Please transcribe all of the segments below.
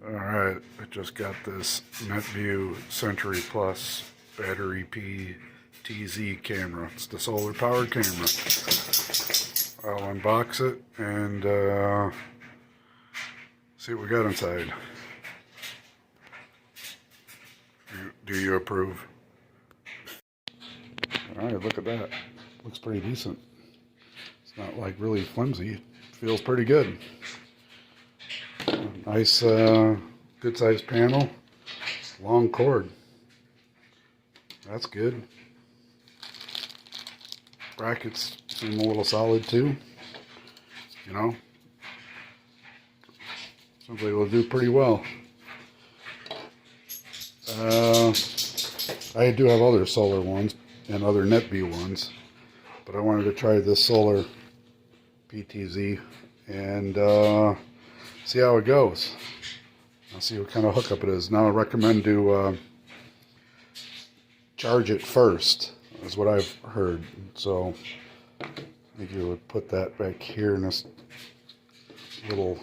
Alright, I just got this Netvue Sentry Plus battery PTZ camera. It's the solar powered camera. I'll unbox it and see what we got inside. Do you approve? Alright, look at that. Looks pretty decent. It's not like really flimsy. Feels pretty good. Nice, good sized panel. Long cord. That's good. Brackets seem a little solid too. You know, somebody will do pretty well. I do have other solar ones and other Netvue ones, but I wanted to try this solar PTZ and see how it goes. I'll see what kind of hookup it is. Now I recommend to charge it first, is what I've heard. So I think you would put that back here in this little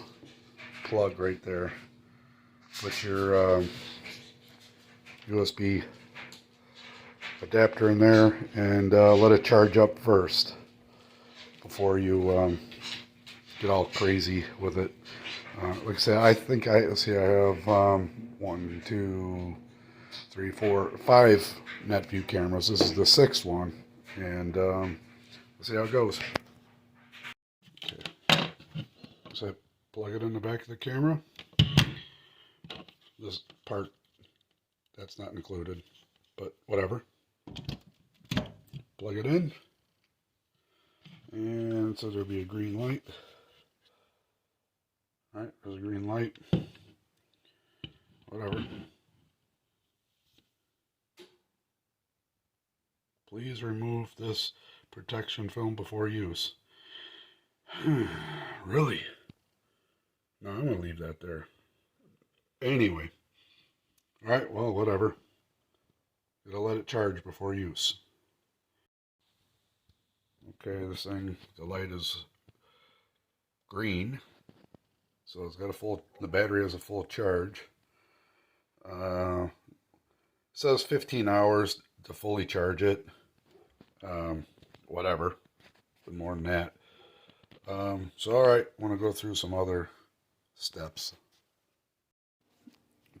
plug right there. Put your USB adapter in there and let it charge up first before you get all crazy with it. Like I said, I think I have 1, 2, 3, 4, 5 Netvue cameras. This is the 6th one, and we'll see how it goes. Okay. So I plug it in the back of the camera. This part, that's not included, but whatever. Plug it in, and so there'll be a green light. Alright, there's a green light. Whatever. Please remove this protection film before use. Really? No, I'm going to leave that there. Anyway. Alright, well, whatever. Gotta let it charge before use. Okay, this thing, the light is green. So it's got a full, the battery has a full charge. It says 15 hours to fully charge it. Whatever, but more than that. So alright, I want to go through some other steps.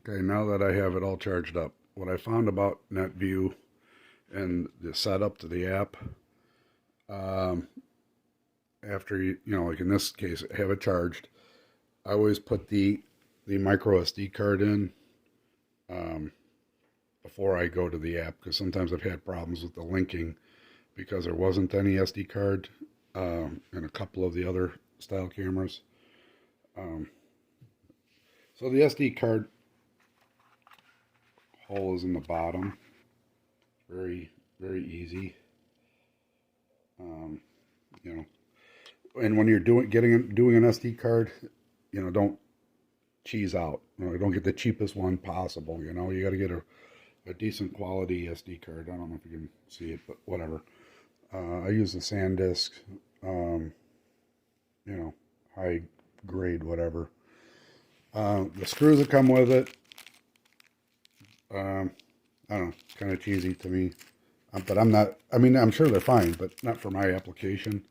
Okay, now that I have it all charged up, what I found about Netvue and the setup to the app, after you know, like in this case, have it charged, I always put the micro SD card in before I go to the app, because sometimes I've had problems with the linking because there wasn't any SD card in a couple of the other style cameras. So the SD card hole is in the bottom. Very, very easy. You know, and when you're doing an SD card, you know, don't cheese out. You know, don't get the cheapest one possible. You know, you got to get a decent quality SD card. I don't know if you can see it, but whatever. I use the SanDisk, you know, high grade, whatever. The screws that come with it, I don't know, kind of cheesy to me. But I'm not, I mean, I'm sure they're fine, but not for my application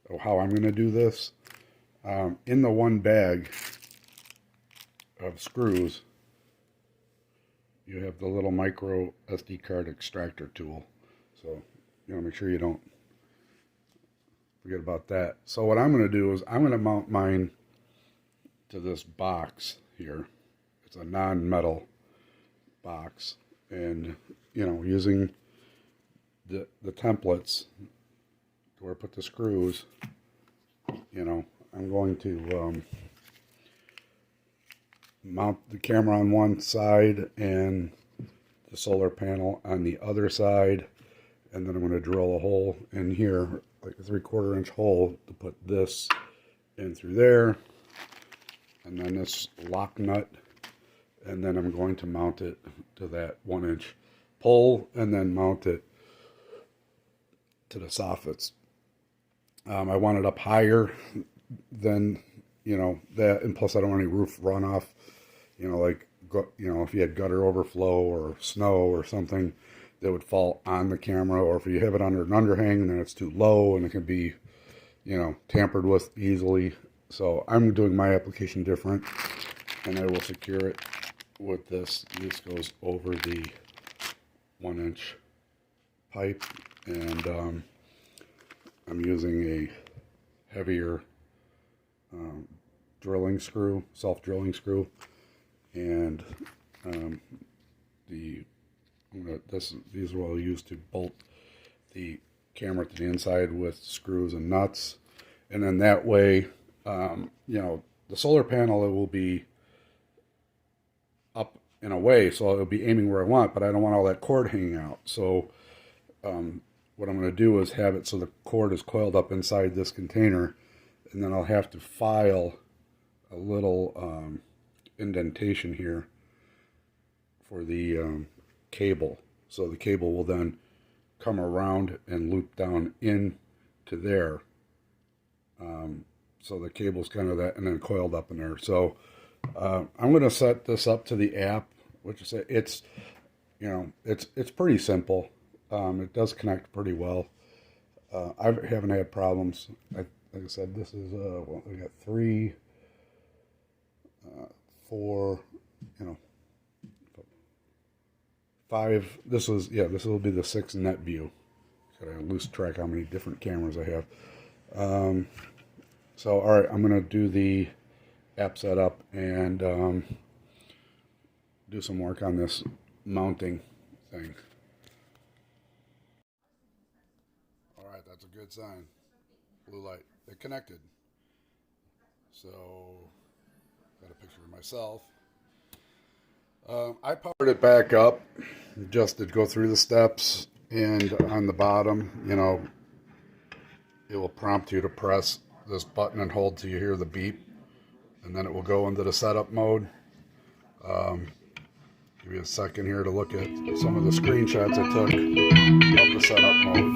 or how I'm going to do this. In the one bag of screws, you have the little micro SD card extractor tool. So, you know, make sure you don't forget about that. So what I'm going to do is I'm going to mount mine to this box here. It's a non-metal box. And, you know, using the templates where I put the screws, you know, I'm going to mount the camera on one side and the solar panel on the other side, and then I'm going to drill a hole in here, like a 3/4 inch hole, to put this in through there, and then this lock nut, and then I'm going to mount it to that 1 inch pole, and then mount it to the soffits. I want it up higher than, you know, that, and plus I don't want any roof runoff you know, like, you know, if you had gutter overflow or snow or something that would fall on the camera, or if you have it under an underhang, then it's too low and it can be, you know, tampered with easily. So I'm doing my application different, and I will secure it with this. This goes over the 1-inch pipe, and I'm using a heavier drilling screw, self-drilling screw, and these are what I'll use to bolt the camera to the inside with screws and nuts, and then that way, you know, the solar panel, it will be up in a way, so it'll be aiming where I want, but I don't want all that cord hanging out. So what I'm going to do is have it so the cord is coiled up inside this container, and then I'll have to file a little indentation here for the cable. So the cable will then come around and loop down into there. So the cable's kind of that, and then coiled up in there. So I'm going to set this up to the app, which is, it's, you know, it's pretty simple. It does connect pretty well. I haven't had problems. Like I said, this is well, we got 3, 4, you know, 5. This will be the 6th Netvue. Got to lose track how many different cameras I have. So all right, I'm gonna do the app setup and do some work on this mounting thing. All right, that's a good sign. Blue light. They're connected. So, got a picture of myself. I powered it back up just to go through the steps, and on the bottom, you know, it will prompt you to press this button and hold till you hear the beep, and then it will go into the setup mode. Give you a second here to look at some of the screenshots I took of the setup mode.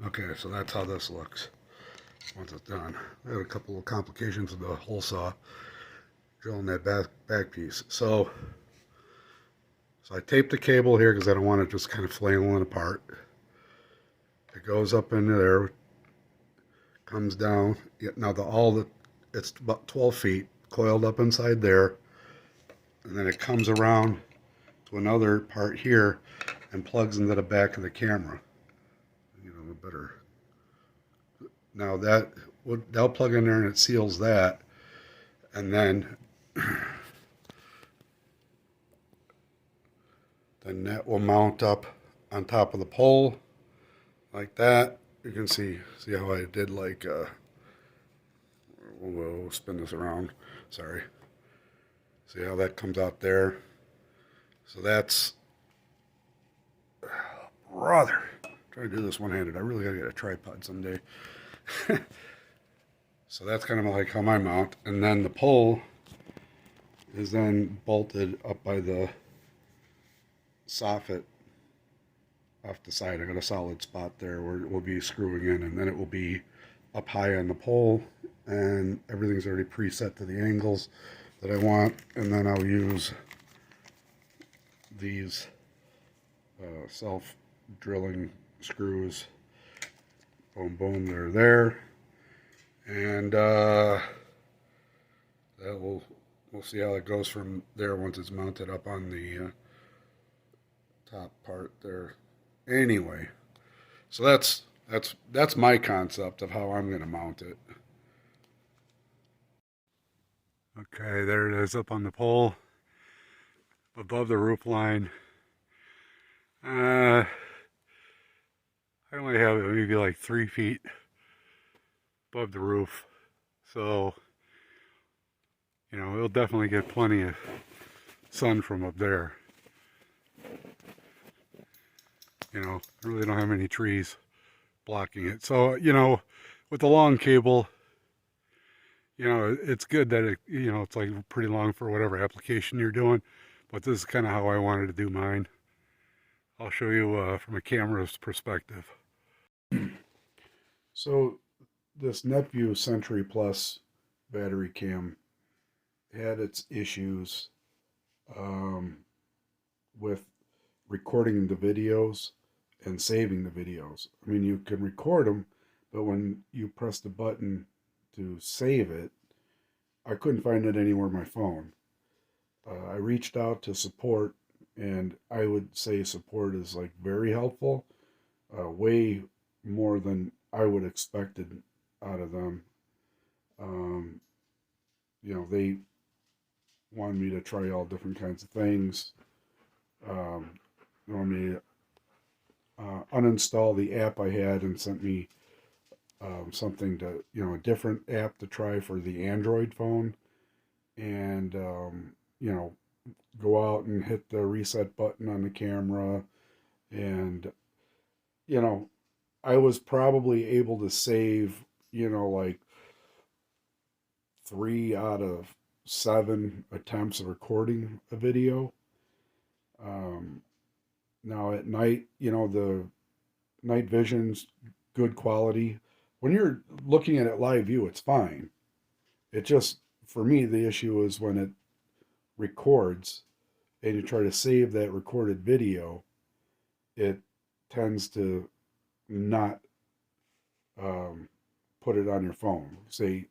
Okay, so that's how this looks once it's done. I had a couple of complications with the hole saw drilling that back piece. So I taped the cable here because I don't want it just kind of flailing apart. It goes up into there, comes down. Now it's about 12 feet coiled up inside there, and then it comes around to another part here and plugs into the back of the camera. You know, better. Now that'll plug in there and it seals that, and then that will mount up on top of the pole like that. You can see how I did, like we'll spin this around. Sorry. See how that comes out there. So that's brother. Try to do this one-handed. I really gotta get a tripod someday. So that's kind of like how my mount, and then the pole is then bolted up by the soffit off the side. I got a solid spot there where it will be screwing in, and then it will be up high on the pole, and everything's already preset to the angles that I want. And then I'll use these self-drilling screws. Boom, boom, they're there, and we'll see how it goes from there once it's mounted up on the top part there. Anyway, so that's my concept of how I'm going to mount it. Okay, there it is up on the pole above the roof line. I only have it maybe like 3 feet above the roof, so you know, it'll definitely get plenty of sun from up there. You know, I really don't have any trees blocking it. So, you know, with the long cable, you know, it's good that it, you know, it's like pretty long for whatever application you're doing, but this is kind of how I wanted to do mine. I'll show you from a camera's perspective. So this Netvue Sentry Plus battery cam had its issues with recording the videos and saving the videos. I mean, you can record them, but when you press the button to save it, I couldn't find it anywhere on my phone. I reached out to support, and I would say support is like very helpful, way more than I would expected out of them. They wanted me to try all different kinds of things. They wanted me to uninstall the app I had and sent me something to, a different app to try for the Android phone, and go out and hit the reset button on the camera, and I was probably able to save like 3 out of 7 attempts of recording a video. Now at night, the night vision's good quality. When you're looking at it live view, it's fine. It just, for me, the issue is when it records and you try to save that recorded video, it tends to not put it on your phone. Say,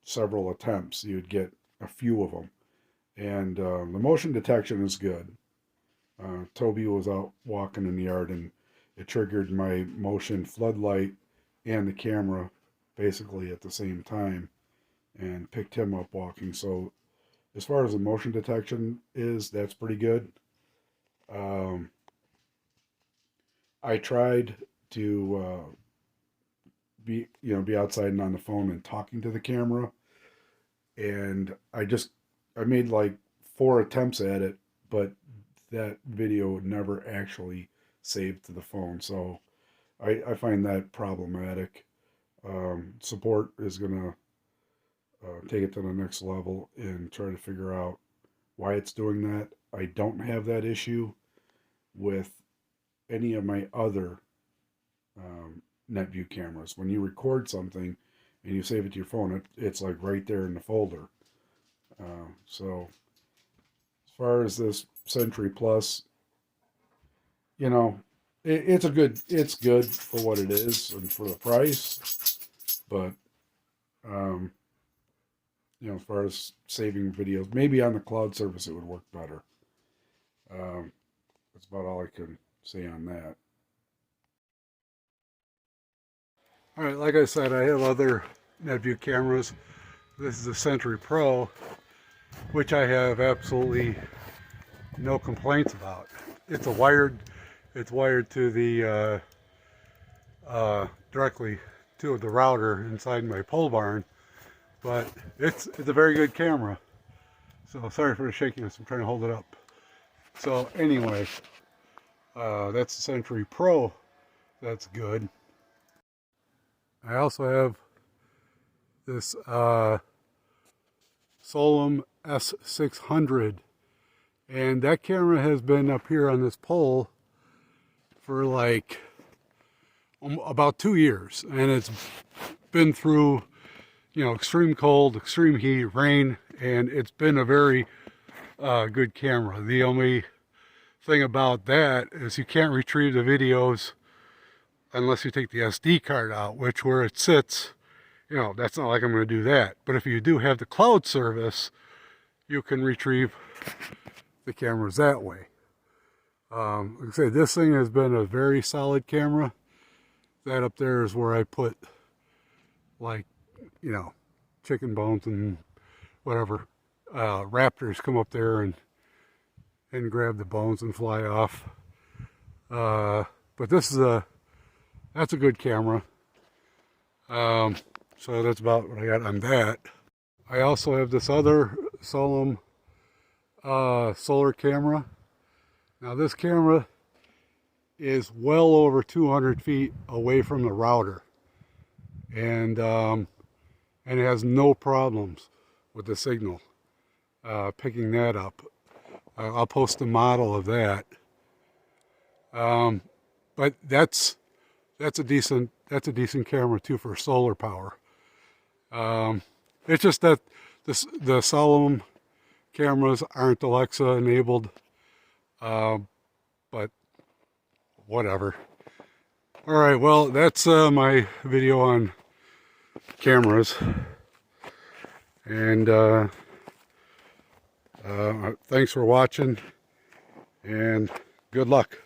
several attempts, you'd get a few of them. And the motion detection is good. Toby was out walking in the yard, and it triggered my motion floodlight and the camera basically at the same time and picked him up walking. So as far as the motion detection is, that's pretty good. I tried to be outside and on the phone and talking to the camera, and I made like 4 attempts at it, but that video never actually saved to the phone. So I find that problematic. Support is gonna take it to the next level and try to figure out why it's doing that. I don't have that issue with any of my other Netvue cameras. When you record something and you save it to your phone, it's like right there in the folder. So as far as this Sentry Plus, it's good for what it is and for the price, but as far as saving videos, maybe on the cloud service it would work better. That's about all I can say on that. All right, like I said, I have other Netvue cameras. This is the Sentry Pro, which I have absolutely no complaints about. It's wired to the directly to the router inside my pole barn, but it's a very good camera. So sorry for the shakiness. I'm trying to hold it up. So anyway, that's the Sentry Pro. That's good. I also have this Solum S600, and that camera has been up here on this pole for like about 2 years, and it's been through extreme cold, extreme heat, rain, and it's been a very good camera. The only thing about that is you can't retrieve the videos unless you take the SD card out, which where it sits, that's not like I'm going to do that. But if you do have the cloud service, you can retrieve the cameras that way. Like I say, this thing has been a very solid camera. That up there is where I put, like, chicken bones and whatever. Raptors come up there and grab the bones and fly off. But that's a good camera. So that's about what I got on that. I also have this other Solum solar camera. Now this camera is well over 200 feet away from the router, and it has no problems with the signal picking that up. I'll post a model of that But that's a decent camera too for solar power. It's just that the Solemn cameras aren't Alexa enabled, but whatever. All right, well, that's my video on cameras, and thanks for watching, and good luck.